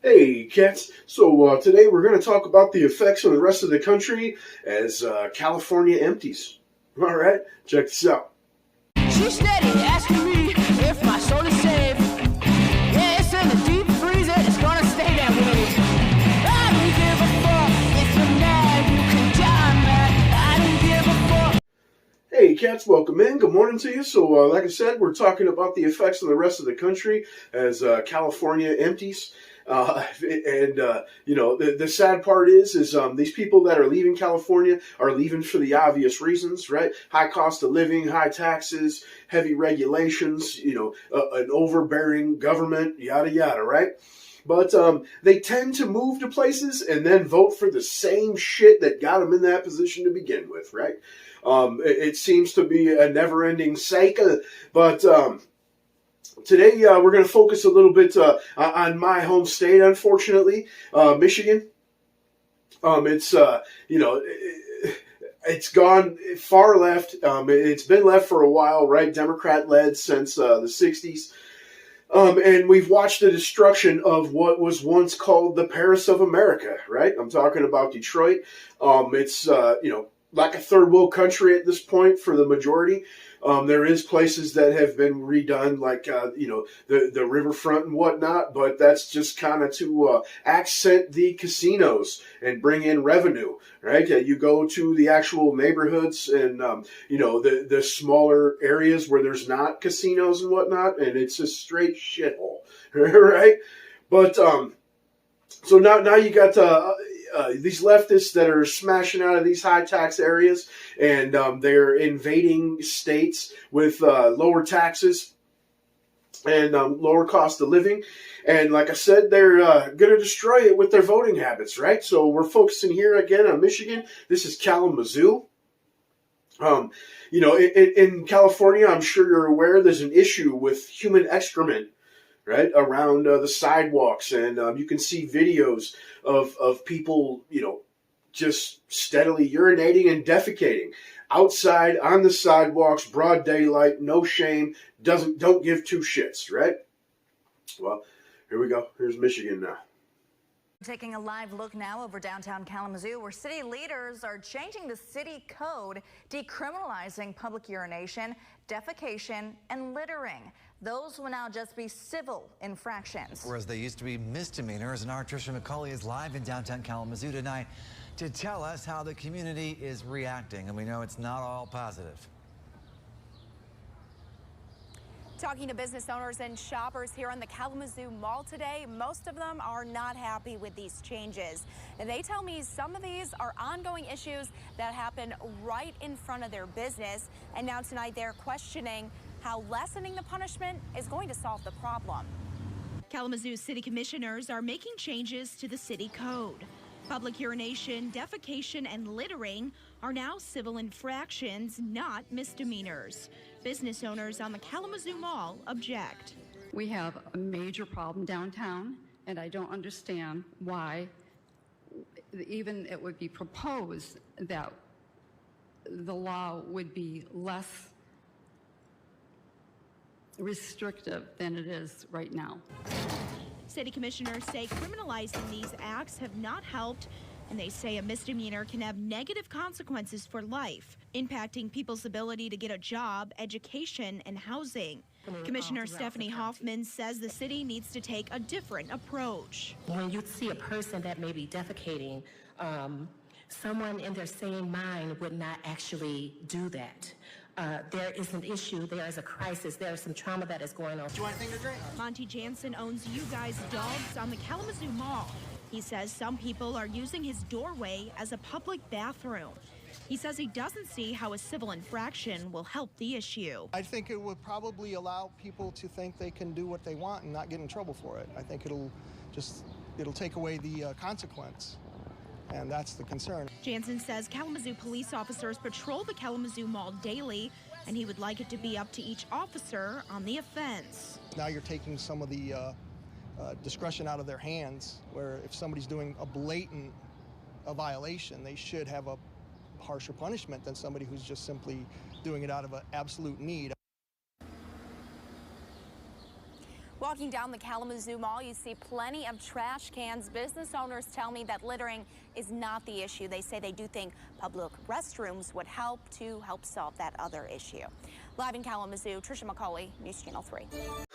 Hey, cats. So today we're going to talk about the effects on the rest of the country as California empties. All right, check this out. She's steady asking me if my soul is safe. Yeah, it's in the deep freezer, it's gonna stay that way. I don't give a fuck if you're mad, you can die mad. I don't give a fuck. Hey, cats, welcome in. Good morning to you. So, like I said, we're talking about the effects on the rest of the country as California empties. The sad part is these people that are leaving California are leaving for the obvious reasons, right? High cost of living, high taxes, heavy regulations, an overbearing government, yada, yada, right? But they tend to move to places and then vote for the same shit that got them in that position to begin with, right? It seems to be a never-ending cycle, but today we're going to focus a little bit on my home state, unfortunately, Michigan. It's gone far left. It's been left for a while, right? Democrat-led since the 60s. And we've watched the destruction of what was once called the Paris of America, right? I'm talking about Detroit. It's like a third world country at this point for the majority. There is places that have been redone, like the riverfront and whatnot, but that's just kind of to accent the casinos and bring in revenue, right? You go to the actual neighborhoods and the smaller areas where there's not casinos and whatnot, and it's a straight shithole, right? But so now you got these leftists that are smashing out of these high tax areas, and they're invading states with lower taxes and lower cost of living. And like I said, they're going to destroy it with their voting habits, right? So we're focusing here again on Michigan. This is Kalamazoo. In California, I'm sure you're aware there's an issue with human excrement, right, around the sidewalks, and you can see videos of people, just steadily urinating and defecating outside on the sidewalks, broad daylight, no shame, don't give two shits, right? Well, here we go. Here's Michigan now. Taking a live look now over downtown Kalamazoo, where city leaders are changing the city code, decriminalizing public urination, defecation, and littering. Those will now just be civil infractions. Whereas they used to be misdemeanors, and our Tricia McCauley is live in downtown Kalamazoo tonight to tell us how the community is reacting, and we know it's not all positive. Talking to business owners and shoppers here on the Kalamazoo Mall today, most of them are not happy with these changes. And they tell me some of these are ongoing issues that happen right in front of their business. And now tonight they're questioning how lessening the punishment is going to solve the problem. Kalamazoo city commissioners are making changes to the city code. Public urination, defecation, and littering are now civil infractions, not misdemeanors. Business owners on the Kalamazoo Mall object. We have a major problem downtown, and I don't understand why even it would be proposed that the law would be less restrictive than it is right now. City commissioners say criminalizing these acts have not helped, and they say a misdemeanor can have negative consequences for life, impacting people's ability to get a job, education, and housing. Commissioner Stephanie Hoffman says the city needs to take a different approach. When you see a person that may be defecating, someone in their sane mind would not actually do that. There is an issue, there is a crisis, there is some trauma that is going on. Do you want anything to drink? Monty Jansen owns You Guys Dogs on the Kalamazoo Mall. He says some people are using his doorway as a public bathroom. He says he doesn't see how a civil infraction will help the issue. I think it would probably allow people to think they can do what they want and not get in trouble for it. I think it'll take away the consequence. And that's the concern. Jansen says Kalamazoo police officers patrol the Kalamazoo Mall daily, and he would like it to be up to each officer on the offense. Now you're taking some of the discretion out of their hands, where if somebody's doing a blatant violation, they should have a harsher punishment than somebody who's just simply doing it out of an absolute need. Walking Walking down the Kalamazoo Mall, you see plenty of trash cans. Business owners tell me that littering is not the issue. They say they do think public restrooms would help solve that other issue. Live in Kalamazoo, Trisha McCauley, News Channel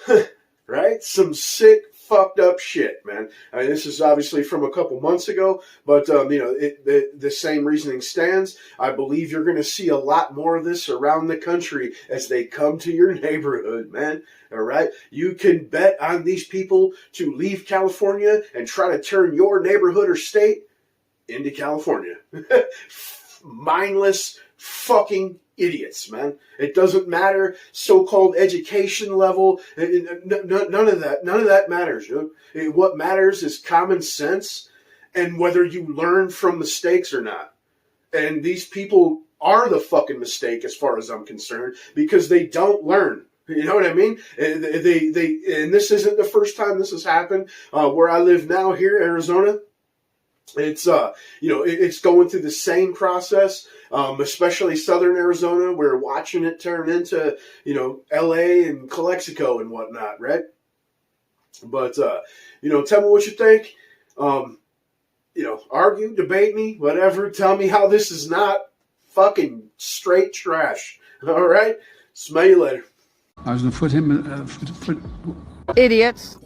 3. Right? Some sick, fucked up shit, man. I mean, this is obviously from a couple months ago, but, the same reasoning stands. I believe you're going to see a lot more of this around the country as they come to your neighborhood, man. All right? You can bet on these people to leave California and try to turn your neighborhood or state into California. Mindless fucking idiots, man. It doesn't matter so-called education level. None of that matters. You know? What matters is common sense and whether you learn from mistakes or not. And these people are the fucking mistake as far as I'm concerned because they don't learn. You know what I mean? And this isn't the first time this has happened. Where I live now here, Arizona, it's it's going through the same process, especially southern Arizona. We're watching it turn into LA and Calexico and whatnot, right? But tell me what you think. Argue, debate me, whatever. Tell me how this is not fucking straight trash. All right, smell you later. I was going to foot him. Idiots.